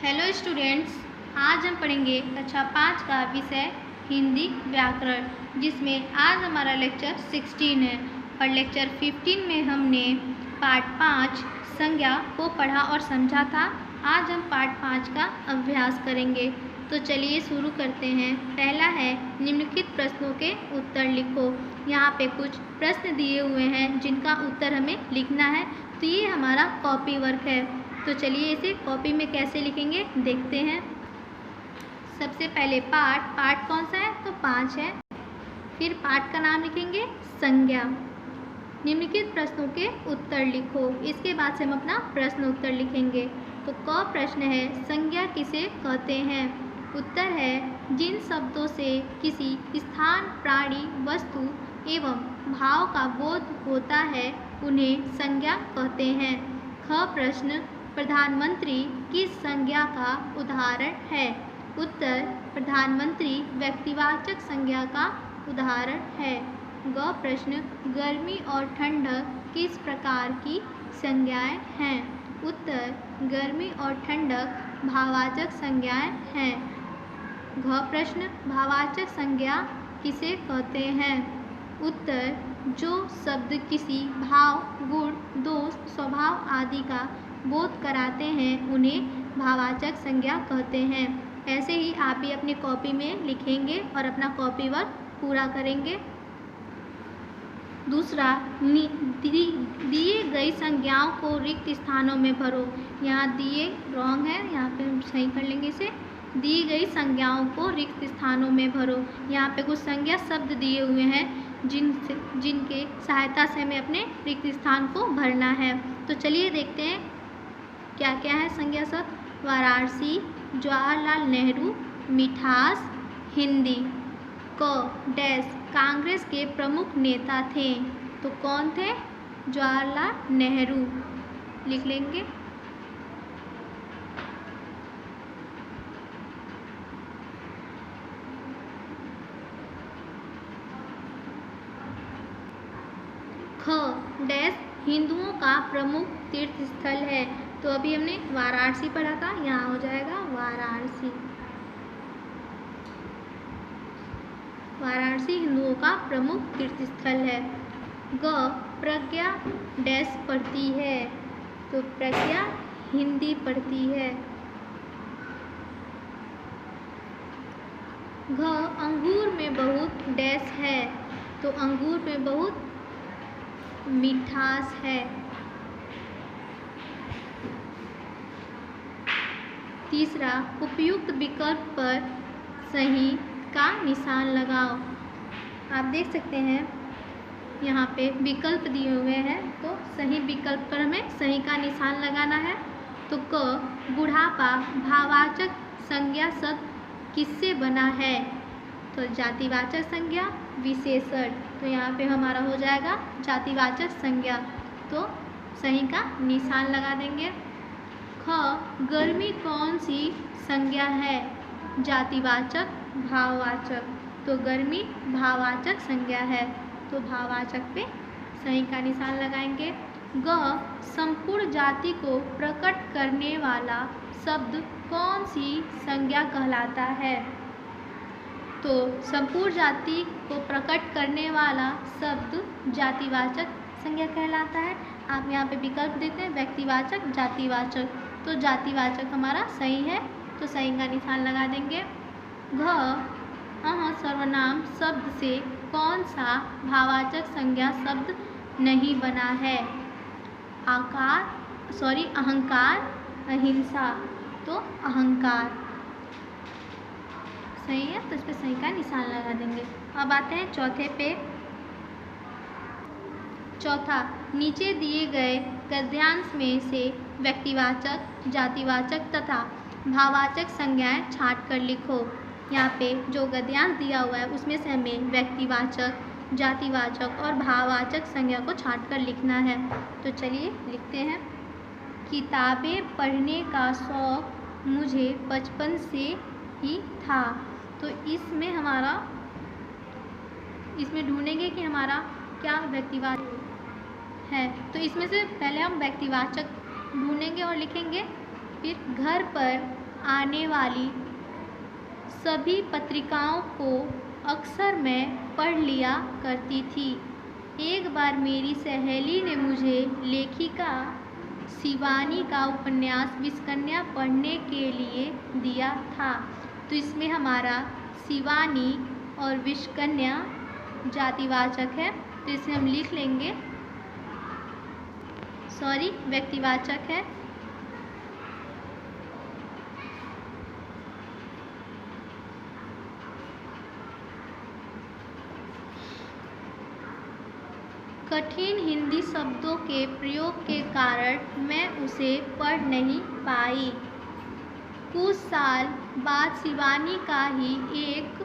Hello students, आज हम पढ़ेंगे कक्षा 5 का विषय हिंदी व्याकरण, जिसमें आज हमारा लेक्चर 16 है और लेक्चर 15 में हमने पार्ट 5 संज्ञा को पढ़ा और समझा था। आज हम पार्ट 5 का अभ्यास करेंगे। तो चलिए शुरू करते हैं। पहला है निम्नलिखित प्रश्नों के उत्तर लिखो। यहाँ पे कुछ प्रश्न दिए हुए हैं जिनका उत्तर हमें लिखना है। तो ये हमारा कॉपी वर्क है। तो चलिए इसे कॉपी में कैसे लिखेंगे देखते हैं। सबसे पहले पार्ट कौन सा है? तो 5 है। फिर पार्ट का नाम लिखेंगे संज्ञा। निम्नलिखित प्रश्नों के उत्तर लिखो। इसके बाद से हम अपना प्रश्न उत्तर लिखेंगे। तो क प्रश्न है, संज्ञा किसे कहते हैं? उत्तर है, जिन शब्दों से किसी स्थान, प्राणी, वस्तु एवं भाव का बोध होता है उन्हें संज्ञा कहते हैं। ख प्रश्न, प्रधानमंत्री किस संज्ञा का उदाहरण है? उत्तर, प्रधानमंत्री व्यक्तिवाचक संज्ञा का उदाहरण है। ग प्रश्न, गर्मी और ठंडक किस प्रकार की संज्ञाएं हैं? उत्तर, गर्मी और ठंडक भाववाचक संज्ञाएं हैं। घ प्रश्न, भाववाचक संज्ञा किसे कहते हैं? उत्तर, जो शब्द किसी भाव, गुण, दोष, स्वभाव आदि का बोध कराते हैं उन्हें भाववाचक संज्ञा कहते हैं। ऐसे ही आप भी अपनी कॉपी में लिखेंगे और अपना कॉपी वर्क पूरा करेंगे। दूसरा, दिए गई संज्ञाओं को रिक्त स्थानों में भरो। यहाँ दिए रॉन्ग है, यहाँ पे हम सही कर लेंगे इसे। दी गई संज्ञाओं को रिक्त स्थानों में भरो। यहाँ पे कुछ संज्ञा शब्द दिए हुए हैं जिनके सहायता से हमें अपने रिक्त स्थान को भरना है। तो चलिए देखते हैं क्या क्या है संज्ञा शब्द। वाराणसी, जवाहरलाल नेहरू, मिठास, हिंदी। क डैश कांग्रेस के प्रमुख नेता थे। तो कौन थे? जवाहरलाल नेहरू लिख लेंगे। ख डैश हिंदुओं का प्रमुख तीर्थ स्थल है। तो अभी हमने वाराणसी पढ़ा था, यहाँ हो जाएगा वाराणसी। वाराणसी हिंदुओं का प्रमुख तीर्थ स्थल है। ग प्रज्ञा डैश पढ़ती है। तो प्रज्ञा हिंदी पढ़ती है। घ अंगूर में बहुत डैश है। तो अंगूर में बहुत मिठास है। तीसरा, उपयुक्त विकल्प पर सही का निशान लगाओ। आप देख सकते हैं यहाँ पे विकल्प दिए हुए हैं, तो सही विकल्प पर हमें सही का निशान लगाना है। तो क बुढ़ापा भाववाचक संज्ञा शब्द किससे बना है? तो जातिवाचक संज्ञा विशेषण। तो यहाँ पे हमारा हो जाएगा जातिवाचक संज्ञा। तो सही का निशान लगा देंगे। ख गर्मी कौन सी संज्ञा है? जातिवाचक भाववाचक। तो गर्मी भाववाचक संज्ञा है, तो भाववाचक पे सही का निशान लगाएंगे। ग संपूर्ण जाति को प्रकट करने वाला शब्द कौन सी संज्ञा कहलाता है? तो संपूर्ण जाति को प्रकट करने वाला शब्द जातिवाचक संज्ञा कहलाता है। आप यहाँ पे विकल्प देते हैं, व्यक्तिवाचक, जातिवाचक। तो जातिवाचक हमारा सही है, तो सही का निशान लगा देंगे। घ सर्वनाम शब्द से कौन सा भाववाचक संज्ञा शब्द नहीं बना है? अहंकार, अहिंसा। तो अहंकार सही है, तो इस पर सही का निशान लगा देंगे। अब आते हैं चौथे पे। चौथा, नीचे दिए गए गद्यांश में से व्यक्तिवाचक, जातिवाचक तथा भाववाचक संज्ञाएं छांट कर लिखो। यहाँ पे जो गद्यांश दिया हुआ है उसमें से हमें व्यक्तिवाचक, जातिवाचक और भाववाचक संज्ञा को छांट कर लिखना है। तो चलिए लिखते हैं। किताबें पढ़ने का शौक़ मुझे बचपन से ही था। तो इसमें ढूंढेंगे कि हमारा क्या व्यक्तिवाचक है। तो इसमें से पहले हम व्यक्तिवाचक ढूंढेंगे और लिखेंगे। फिर घर पर आने वाली सभी पत्रिकाओं को अक्सर मैं पढ़ लिया करती थी। एक बार मेरी सहेली ने मुझे लेखिका शिवानी का उपन्यास विषकन्या पढ़ने के लिए दिया था। तो इसमें हमारा शिवानी और विषकन्या जातिवाचक है, तो इसे हम लिख लेंगे, व्यक्तिवाचक है। कठिन हिंदी शब्दों के प्रयोग के कारण मैं उसे पढ़ नहीं पाई। कुछ साल बाद शिवानी का ही एक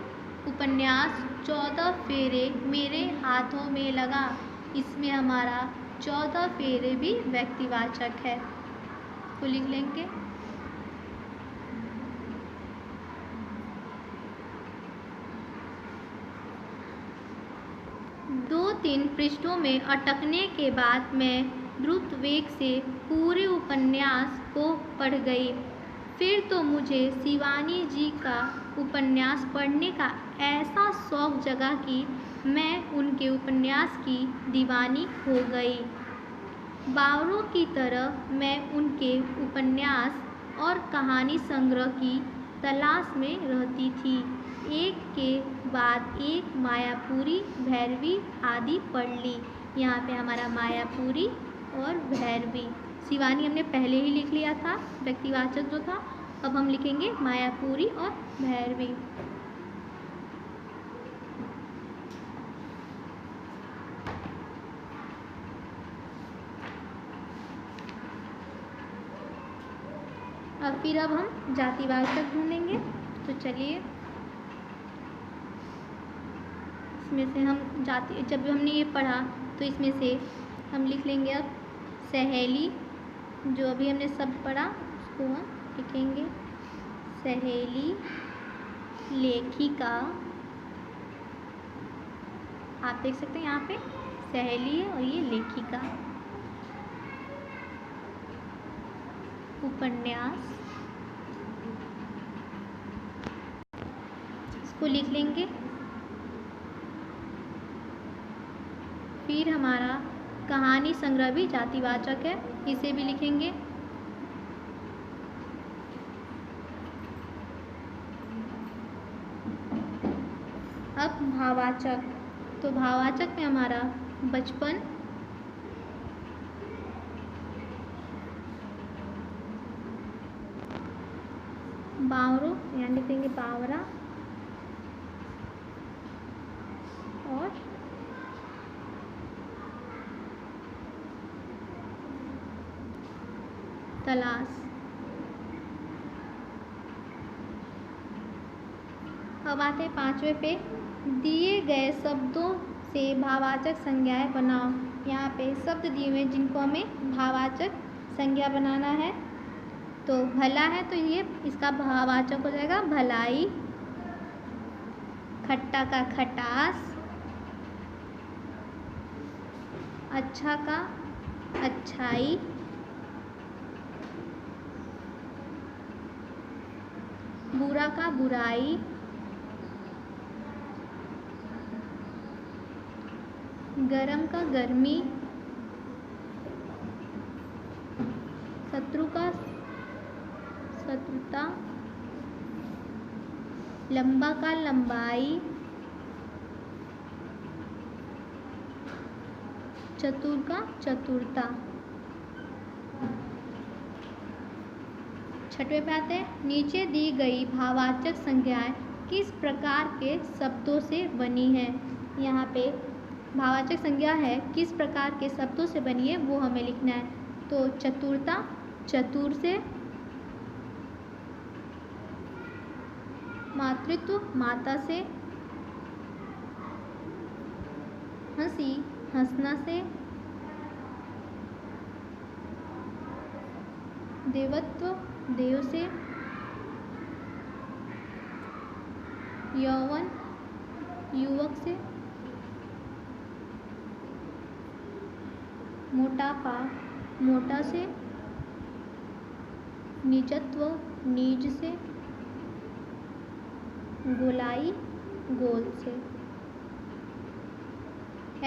उपन्यास 14 फेरे मेरे हाथों में लगा। इसमें हमारा 14 फेरे भी व्यक्तिवाचक है, तो लिख लेंगे। दो तीन पृष्ठों में अटकने के बाद मैं द्रुत वेग से पूरे उपन्यास को पढ़ गई। फिर तो मुझे शिवानी जी का उपन्यास पढ़ने का ऐसा शौक़ जगा कि मैं उनके उपन्यास की दीवानी हो गई। बावरों की तरह मैं उनके उपन्यास और कहानी संग्रह की तलाश में रहती थी। एक के बाद एक मायापुरी, भैरवी आदि पढ़ ली। यहाँ पे हमारा मायापुरी और भैरवी, शिवानी हमने पहले ही लिख लिया था, व्यक्तिवाचक जो था। अब हम लिखेंगे मायापुरी और भैरवी। अब हम जातिवाचक ढूंढेंगे। तो चलिए, इसमें से हम जब हमने ये पढ़ा तो इसमें से हम लिख लेंगे अब सहेली। जो अभी हमने शब्द पढ़ा उसको हम लिखेंगे सहेली, लेखिका। आप देख सकते हैं यहाँ पे सहेली है और ये लेखिका। उपन्यास, इसको लिख लेंगे। फिर हमारा कहानी संग्रह भी जातिवाचक है, इसे भी लिखेंगे। अब भाववाचक, तो भाववाचक में हमारा बचपन, बावरों, यहाँ लिखेंगे बावरा, और तलाश। अब आते हैं 5वें पे, दिए गए शब्दों से भाववाचक संज्ञाएं बनाओ। यहाँ पे शब्द दिए हुए जिनको हमें भाववाचक संज्ञा बनाना है। तो भला है तो ये इसका भाववाचक हो जाएगा भलाई। खट्टा का खटास, अच्छा का अच्छाई, बुरा का बुराई, गरम का गर्मी, शत्रु का शत्रुता, लंबा का लंबाई, चतुर का चतुरता। 6वें पे आते हैं, नीचे दी गई भाववाचक संज्ञाएं किस प्रकार के शब्दों से बनी है। यहाँ पे भाववाचक संज्ञा है किस प्रकार के शब्दों से बनी है वो हमें लिखना है। तो चतुरता चतुर से, मातृत्व माता से, हंसी हंसना से, देवत्व देव से, यौवन युवक से, मोटापा मोटा से, निजत्व नीज से, गोलाई, गोल से।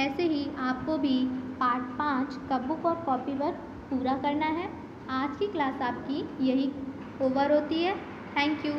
ऐसे ही आपको भी पार्ट 5 का बुक और कॉपी वर्क पूरा करना है। आज की क्लास आपकी यही ओवर होती है। Thank you.